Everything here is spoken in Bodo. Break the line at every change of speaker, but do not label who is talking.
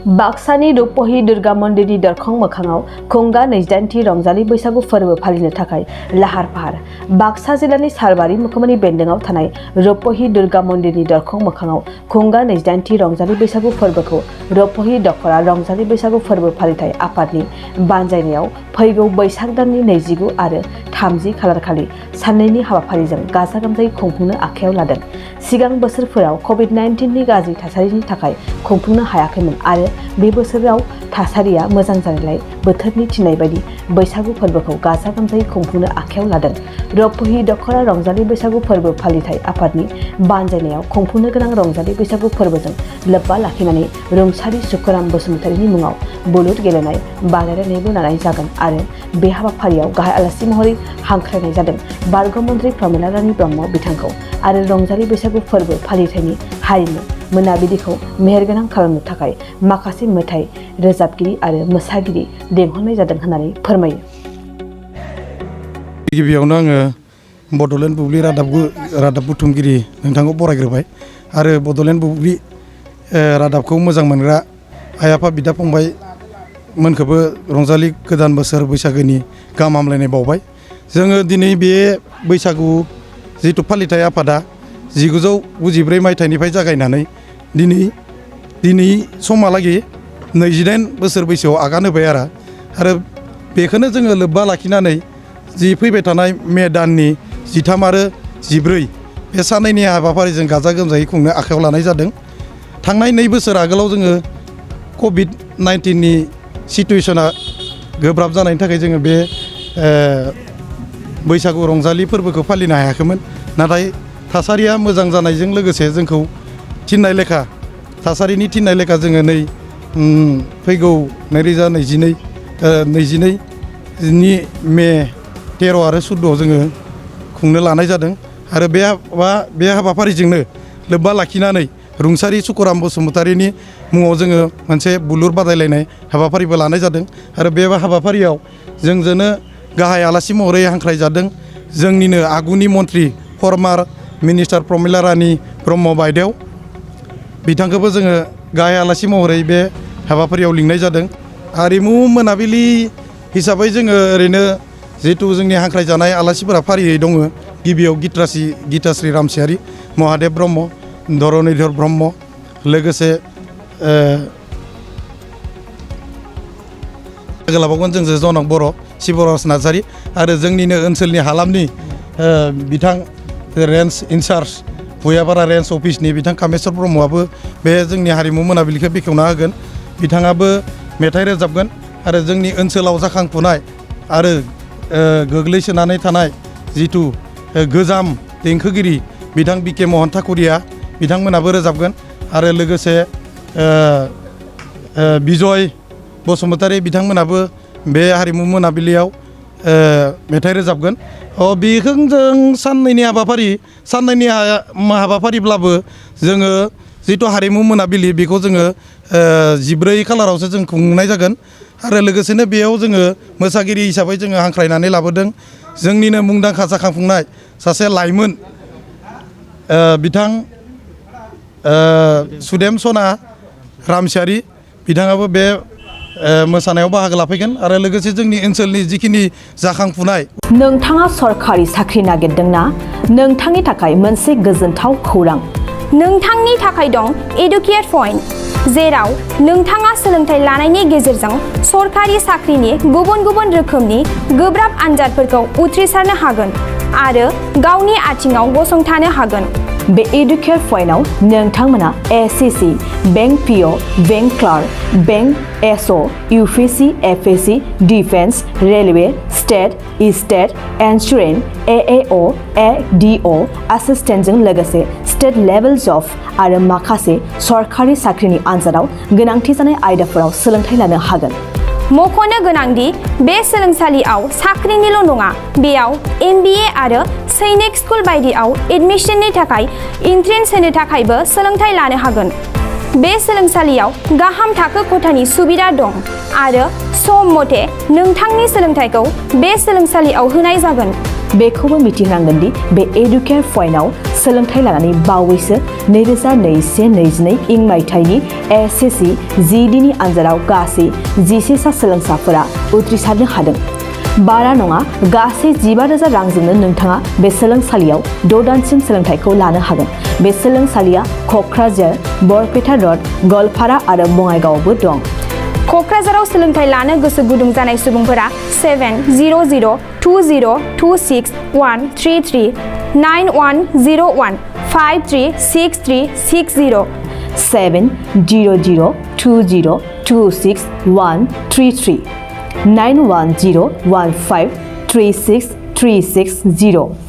बाक्सानि रुपहि दुर्गा मन्दिरनि दरखं मोखाङाव खुंगा 28थि रंजालि बैसागु फोरबो फालिनो थाखाय लाहार फाहार। बाक्सा जिल्लानि सालबारि मुखुमानि बेन्दोंआव थानाय रुपहि दुर्गा मन्दिरनि दरखं मोखाङाव खुंगा 28थि रंजालि बैसागु फोरबोखौ रुपहि दख'र रंजालि बैसागु फोरबो फालिथाय आफादनि बानजायनायाव फैगौ बैसाग दाननि 29 आरो 30 खालार खालि साननैनि हाबाफारिजों गाजा गोमजायै खुंफुंनो आखायाव लादों। सिगां बोसोरफोराव COVID-19नि गाज्रि थासारिनि थाखाय खुंफुंनो हायाखैमोन आरो बे बोसोराव थासारिया मोजां जानायलाय बोथोरनि थिननाय बायदि बैसागु फोरबोखौ गाजा गोमजायै खुंफुंनो आखायाव लादों। रुपहि दख'र रंजालि बैसागु फोरबो फालिथाय आफादनि बानजायनायाव खुंफुंनो गोनां रंजालि बैसागु फोरबोजों लोब्बा लाखिनानै रुंसारि सुखुराम बसुमतारीनि मुङाव बुलुर गेलेनाय बादायलायनायबो लानाय जागोन आरो बे हाबाफारियाव गाहाय आलासि महरै हांख्रायनाय जादों बारग' मन्त्रि प्रमिला रानी ब्रह्म बिथांखौ आरो रंजालि बैसागु फोरबो फालिथायनि हारिमु मोनाबिलिखौ मेहेरगोनां खालामनो थाखाय माखासे मेथाइ रोजाबगिरि आरो मोसागिरि लेंहरनाय जादों होननानै फोरमायो।
गिबियावनो आङो बड'लेण्ड बुब्लि रादाब बुथुमगिरि नोंथांखौ बरायग्रोबाय आरो बड'लेण्ड बुब्लि रादाबखौ मोजां मोनग्रा आइ आफा बिदा फंबाय मोनखौबो रंजालि गोदान बोसोर बैसागोनि गाहाम हामलायनाय बावबाय। जोङो दिनै बे बैसागु जिथु फालिथाय आफादा 1994 मायथाइनिफ्राय जागायनानै दिनै समहालागै 28 बोसोर बैसोआव आगान होबाय आरो बेखौनो जोङो लोब्बा लाखिनानै जि फैबाय थानाय मे दाननि 13 आरो 14 बे साननैनि हाबाफारिजों गाजा गोमजायै खुंनो आखायाव लानाय जादों। थांनाय 2 बोसोर आगोलाव जोङो COVID-19नि सिटुवेसना गोब्राब जानायनि थाखाय जोङो बे बैसागु रंजालि फोरबोखौ फालिनो हायाखैमोन। नाथाय थासारिया मोजां जानायजों लोगोसे जोंखौ थासारिनि थिननाय लेखा जोङो नै फैगौ 2022 नि मे 13 आरो 14 जोङो खुंनो लानाय जादों आरो बे हाबाफारिजोंनो लोब्बा लाखिनानै रुंसारि सुखुराम बसुमतारीनि मुङाव जोङो मोनसे बुलुर बादायलायनाय हाबाफारिबो लानाय जादों आरो बे हाबाफारियाव जोंजोंनो गाहाय आलासि महरै हांख्रायजादों जोंनिनो आगुनि मन्त्रि फर्मार मिनिस्टार प्रमिला रानी ब्रह्म बायदेव बिथांखौबो जोङो गाहाय आलासि महरै बे हाबाफारियाव लिंनाय जादों। हारिमु मोनाबिलि हिसाबै जोङो ओरैनो जिहेतु जोंनि हांख्रायजानाय आलासिफोरा फारियै दङ। गिबियाव गीताश्री रामसियारि, महादेव ब्रह्म, धरनीधर ब्रह्म, लोगोसे लाबावगोन जोंजों जनक बर', शिबराज नार्जारि आरो जोंनिनो ओनसोलनि हालामनि बिथां रेन्ज इनचार्ज भुयापारा रेन्ज अफिसनि बिथां कामेश्वर ब्रह्मआबो बे जोंनि हारिमु मोनाबिलिखौ बेखेवना होगोन। बिथाङाबो मेथाइ रोजाबगोन आरो जोंनि ओनसोलाव जाखांफुनाय आरो गोग्लैसोनानै थानाय जिथु गोजाम देंखोगिरि बिथां बिके महन ठाकुरिया बिथांमोनाबो रोजाबगोन आरो लोगोसे बिजय बसुमतारी बिथांमोनाबो बे हारिमु मोनाबिलियाव मेथाइ रोजाबगोन। बेखौ जों साननैनि हाबाफारिब्लाबो जोङो जिथु हारिमु मोनाबिलि बेखौ जोङो 14 खालारावसो जों खुंनाय जागोन आरो लोगोसेनो बेयाव जोङो मोसागिरि हिसाबै जोङो हांख्रायनानै लाबोदों जोंनिनो मुंदांखा जाखांफुंनाय सासे लाइमोन बिथां सुदेम सना रामसियारि बिथाङाबो बे मोसानायाव बाहागो लाफैगोन आरो लोगोसे जोंनि ओनसोलनि जिखिनि जाखांफुनाय।
नोंथाङा सरखारि साख्रि नागिरदोंना? नोंथांनि थाखाय मोनसे गोजोनथाव खौरां।
नोंथांनि थाखाय दं एडुकेट पइन्ट, जेराव नोंथाङा सोलोंथाइ लानायनि गेजेरजों सरखारि साख्रिनि गुबुन गुबुन रोखोमनि गोब्राब आनजादफोरखौ उथ्रिसारनो हागोन आरो गावनि आथिङाव गसंथानो हागोन।
बे एडुकेट पइन्टआव नोंथांमोना SSC, bank PO, bank clerk, bank SO, UPSC, FSC, defence, railway, state insurance, AAO, ADO एसिस्टेन्टजों लोगोसे स्टेट लेभेल जब आरो माखासे सरखारि साख्रिनि आनजादाव गोनांथि जानाय आयदाफोराव सोलोंथाइ लानो हागोन।
मख'नो गोनांदि बे सोलोंसालियाव साख्रिनिल' नङा, बेयाव MBA आरो सैनिक स्कुल बायदियाव एडमिशननि थाखाय एन्ट्रेन्स होनो थाखायबो सोलोंथाइ लानो हागोन। बे सोलोंसालियाव गाहाम थाखो खथानि सुबिदा दं आरो सम मथे नोंथांनि सोलोंथाइखौ बे सोलोंसालियाव होनाय जागोन।
बेखौबो मिथिनांगोन दि बे एडुकेयार पइन्टआव सोलोंथाइ लानानै बावैसो 2021-22 इं मायथाइनि एसएससि जिडिनि आनजादाव गासै 11 सा सोलोंसाफोरा उथ्रिसारनो हादों। बारा नङा गासै 15,000 रांजोंनो नोंथाङा बे सोलोंसालियाव 6 दानसिम सोलोंथाइखौ लानो हागोन। बे सोलोंसालिया क'क्राझार, बरपेटा रड, गलपारा आरो बङाइगावआवबो दं।
क'क्राझाराव सोलोंथाइ लानो गोसो गुदुं जानाय सुबुंफोरा 700-2026-133 9101-536360
700-2026-133 9101536360